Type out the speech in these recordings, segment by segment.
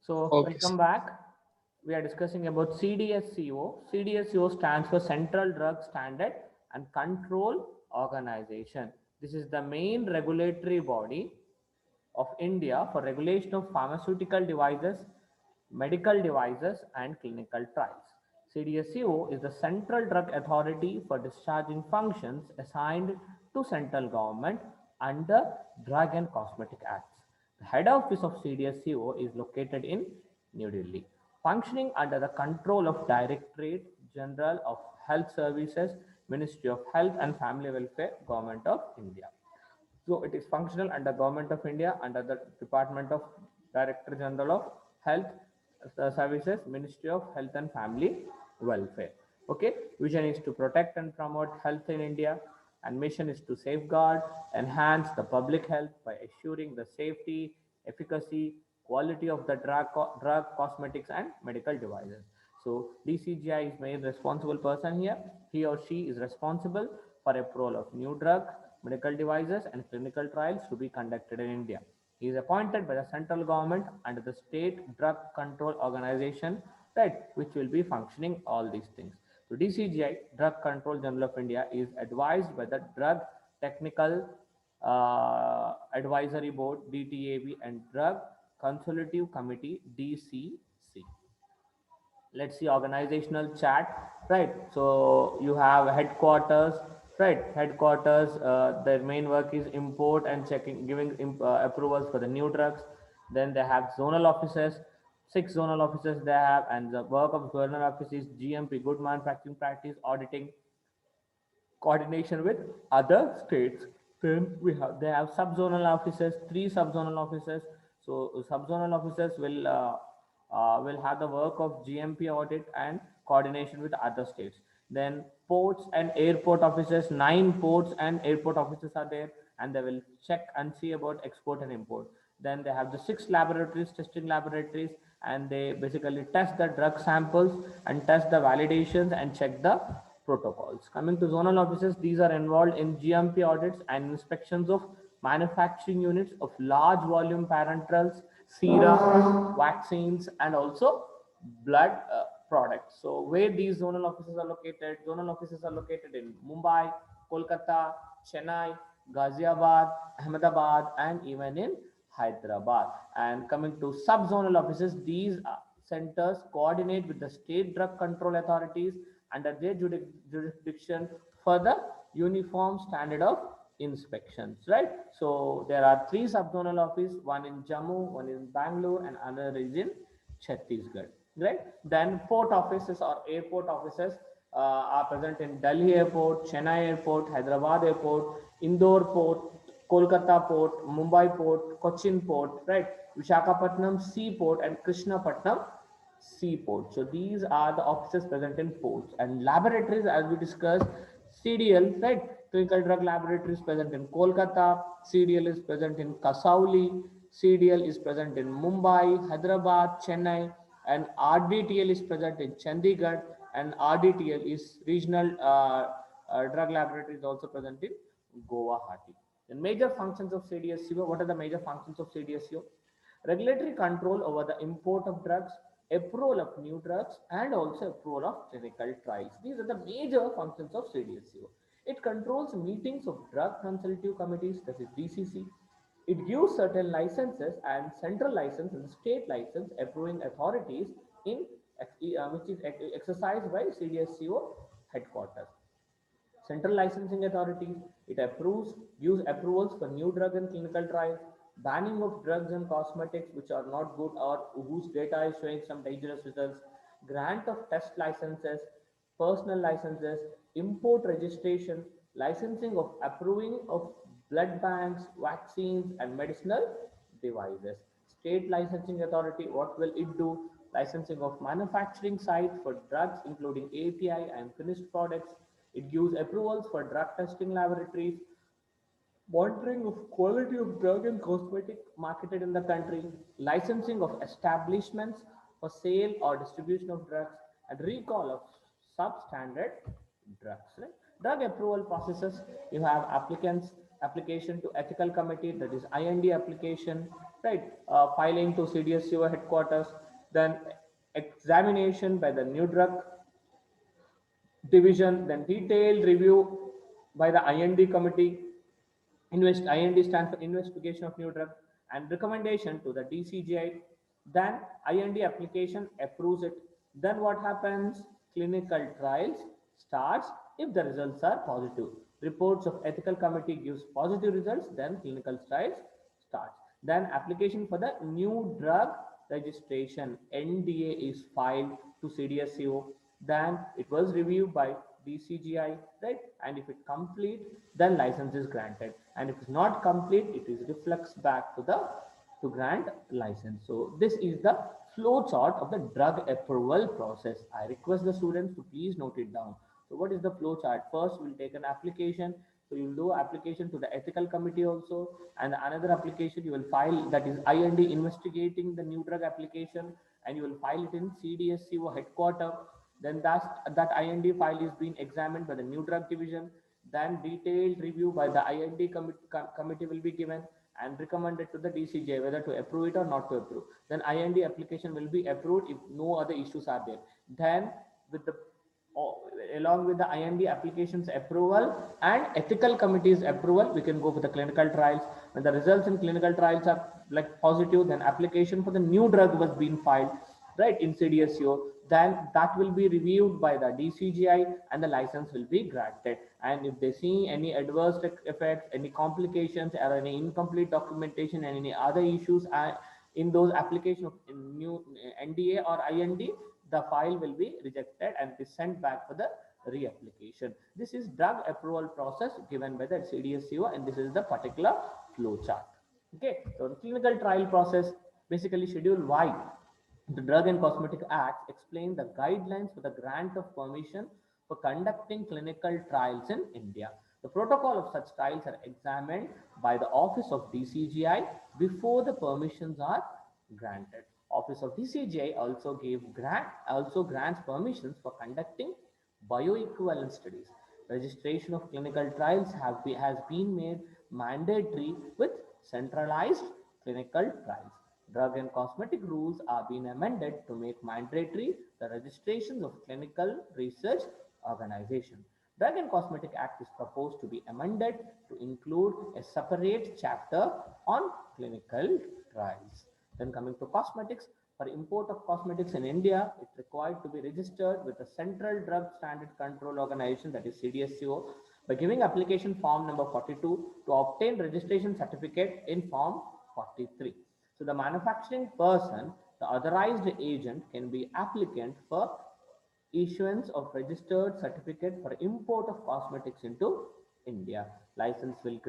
So Okay, welcome back. We are discussing about CDSCO. CDSCO stands for Central Drug Standard and Control Organization. This is the main regulatory body of India for regulation of pharmaceutical devices, medical devices, and clinical trials. CDSCO is the central drug authority for discharging functions assigned to central government under Drug and Cosmetic Acts. The head office of CDSCO is located in New Delhi, functioning under the control of Directorate General of Health Services, Ministry of Health and Family Welfare, Government of India. So it is functional under Government of India under the Department of Director General of Health Services, Ministry of Health and Family Welfare. Okay, vision is to protect and promote health in India, and mission is to safeguard, enhance the public health by assuring the safety, efficacy, quality of the drug, cosmetics, and medical devices. So DCGI is main responsible person here. He or she is responsible for approval of new drug, medical devices, and clinical trials to be conducted in India. He is appointed by the central government under the State Drug Control Organization, right, which will be functioning all these things. So DCGI, Drug Control General of India, is advised by the Drug Technical Advisory Board (DTAB) and Drug Consultative Committee (DCC). Let's see organizational chart, right? So you have headquarters, right? Headquarters, their main work is import and checking, giving approvals for the new drugs. Then they have zonal offices, 6 zonal offices they have, and the work of zonal office is GMP, good manufacturing practice, auditing, coordination with other states. Then they have subzonal offices, 3 subzonal offices. So subzonal offices will have the work of GMP audit and coordination with other states. Then ports and airport offices, 9 ports and airport offices are there, and they will check and see about export and import. Then they have the 6 laboratories, testing laboratories, and they basically test the drug samples and test the validations and check the protocols. Coming to zonal offices, these are involved in GMP audits and inspections of manufacturing units of large volume parenterals, serum, vaccines, and also blood products. So where these zonal offices are located? Zonal offices are located in Mumbai, Kolkata, Chennai, Ghaziabad, Ahmedabad, and even in Hyderabad. And coming to sub-zonal offices, these centers coordinate with the state drug control authorities under their jurisdiction for the uniform standard of inspections, right? So there are 3 subzonal offices, one in Jammu, one in Bangalore, and another is in Chhattisgarh, right? Then port offices or airport offices are present in Delhi Airport, Chennai Airport, Hyderabad Airport, Indore Port, Kolkata Port, Mumbai Port, Cochin Port, right? Visakhapatnam Seaport and Krishnapatnam Seaport. So these are the offices present in ports and laboratories, as we discussed. CDL, right? Clinical Drug Laboratory is present in Kolkata. CDL is present in Kasauli. CDL is present in Mumbai, Hyderabad, Chennai, and RDTL is present in Chandigarh, and RDTL is regional drug laboratory is also present in Guwahati. The major functions of CDSCO. What are the major functions of CDSCO? Regulatory control over the import of drugs, approval of new drugs, and also approval of clinical trials. These are the major functions of CDSCO. It controls meetings of drug consultative committees, that is DCC. It gives certain licenses and central license and state license approving authorities in which is exercised by CDSCO headquarters. Central licensing authorities, it approves, gives approvals for new drug and clinical trials, banning of drugs and cosmetics which are not good or whose data is showing some dangerous results, grant of test licenses, personal licenses, import registration, licensing of approving of blood banks, vaccines, and medicinal devices. State licensing authority, what will it do? Licensing of manufacturing site for drugs including API and finished products. It gives approvals for drug testing laboratories, monitoring of quality of drug and cosmetic marketed in the country, licensing of establishments for sale or distribution of drugs, and recall of substandard drugs. Right? Drug approval processes, you have applicants application to ethical committee, that is IND application, right? Filing to CDSCO headquarters, then examination by the new drug division, then detailed review by the IND committee. IND stands for investigation of new drug, and recommendation to the DCGI. Then IND application approves it. Then what happens? Clinical trials starts if the results are positive. Reports of ethical committee gives positive results, then clinical trials starts. Then application for the new drug registration NDA is filed to CDSCO. Then it was reviewed by DCGI, right? And if it complete, then license is granted. And if it's not complete, it is reflects back to the to grant license. So this is the flow chart of the drug approval process. I request the students to please note it down. So what is the flow chart? First, we'll take an application. So you'll do application to the ethical committee also, and another application you will file, that is IND investigating the new drug application, and you will file it in CDSCO headquarter. Then that IND file is being examined by the new drug division. Then detailed review by the IND committee will be given and recommended to the DCJ whether to approve it or not to approve. Then IND application will be approved if no other issues are there. Then with the along with the IND applications approval and ethical committee's approval, we can go for the clinical trials. When the results in clinical trials are like positive, then application for the new drug was being filed, right, in CDSCO. Then that will be reviewed by the DCGI and the license will be granted. And if they see any adverse effects, any complications, or any incomplete documentation and any other issues in those application of new NDA or IND, the file will be rejected and be sent back for the reapplication. This is drug approval process given by the CDSCO, and this is the particular flow chart. Okay, so the clinical trial process, basically Schedule Y, the Drug and Cosmetic Act explain the guidelines for the grant of permission for conducting clinical trials in India. The protocol of such trials are examined by the Office of DCGI before the permissions are granted. Office of DCGI also grants permissions for conducting bioequivalence studies. Registration of clinical trials has been made mandatory with centralized clinical trials. Drug and cosmetic rules are being amended to make mandatory the registrations of clinical research organization. Drug and Cosmetic Act is proposed to be amended to include a separate chapter on clinical trials. Then coming to cosmetics, for import of cosmetics in India, it's required to be registered with the Central Drug Standard Control Organization, that is CDSCO, by giving application form number 42 to obtain registration certificate in form 43. So the manufacturing person, the authorized agent, can be applicant for issuance of registered certificate for import of cosmetics into India. License will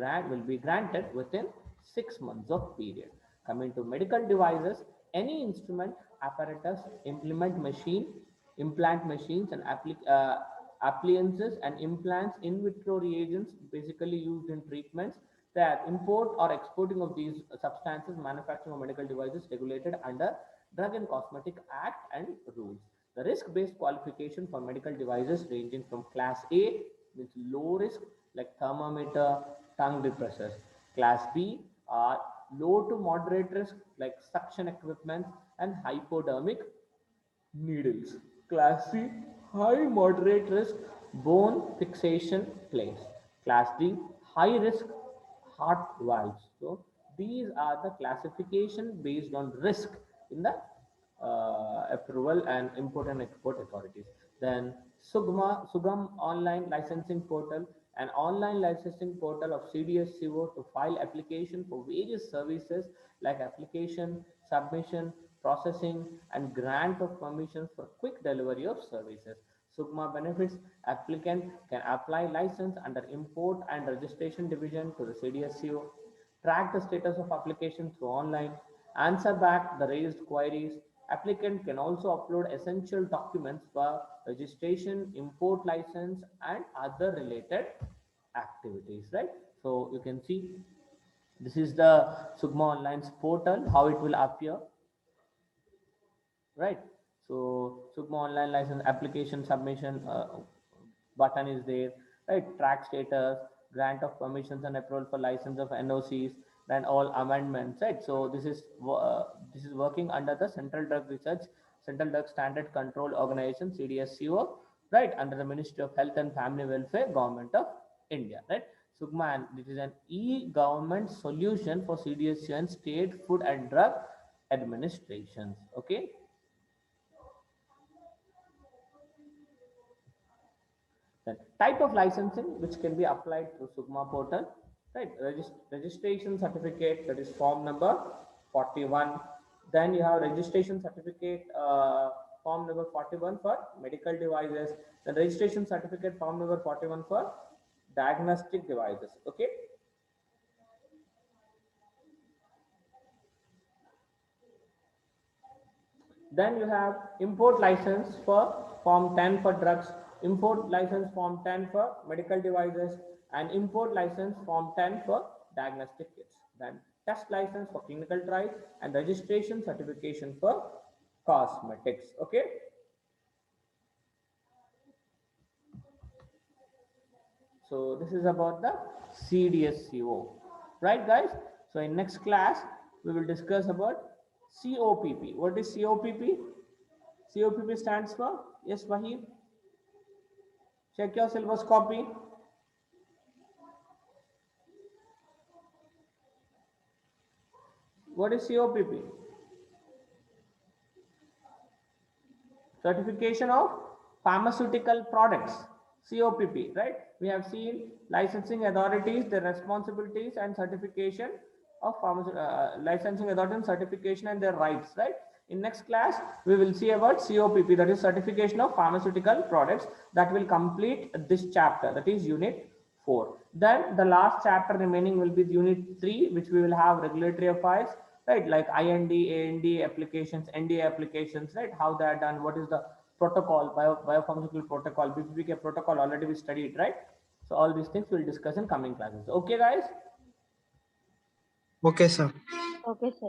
be granted within 6 months of period. Coming to medical devices, any instrument, apparatus, implant machines, and appliances and implants, in vitro reagents, basically used in treatments, that import or exporting of these substances, manufacturing of medical devices regulated under Drug and Cosmetic Act and rules. The risk-based qualification for medical devices ranging from Class A, means low risk, like thermometer, tongue depressors. Class B are low to moderate risk, like suction equipment and hypodermic needles. Class C, high moderate risk, bone fixation plates. Class D, high risk, heart valves. So these are the classification based on risk in the approval and import and export authorities. Then Sugam online licensing portal, an online licensing portal of CDSCO to file application for various services like application, submission, processing, and grant of permissions for quick delivery of services. Sugma benefits: applicant can apply license under import and registration division to the CDSCO, track the status of application through online, answer back the raised queries. Applicant can also upload essential documents for registration, import license, and other related activities, right? So you can see this is the Sugma Online's portal, how it will appear, right? So Sugma Online license application submission button is there, right? Track status, grant of permissions and approval for license of NOCs, then all amendments, right? So this is working under the Central Drug Standard Control Organization, CDSCO, right, under the Ministry of Health and Family Welfare, Government of India, right? SUGMA, and this is an e-government solution for CDSCO and state food and drug administrations. Okay. Then type of licensing which can be applied through SUGMA portal, right? Registration certificate, that is form number 41. Then you have registration certificate, form number 41 for medical devices. Then registration certificate form number 41 for diagnostic devices. Okay. Then you have import license for form 10 for drugs, import license form 10 for medical devices, and import license form 10 for diagnostic kits. Then test license for clinical trials and registration certification for cosmetics. Okay. So this is about the CDSCO, right, guys? So in next class we will discuss about COPP. What is COPP? COPP stands for, yes, Wahid. Check your syllabus copy. What is COPP? Certification of pharmaceutical products. COPP, right? We have seen licensing authorities, their responsibilities, and certification of licensing authority and certification and their rights, right? In next class, we will see about COPP, that is certification of pharmaceutical products, that will complete this chapter, that is unit 4. Then the last chapter remaining will be unit 3, which we will have regulatory affairs, right? Like IND, AND applications, NDA applications, right? How they are done, what is the protocol, biopharmaceutical protocol, BPPK protocol, already we studied, right? So all these things we'll discuss in coming classes. Okay, guys? Okay, sir. Okay, sir.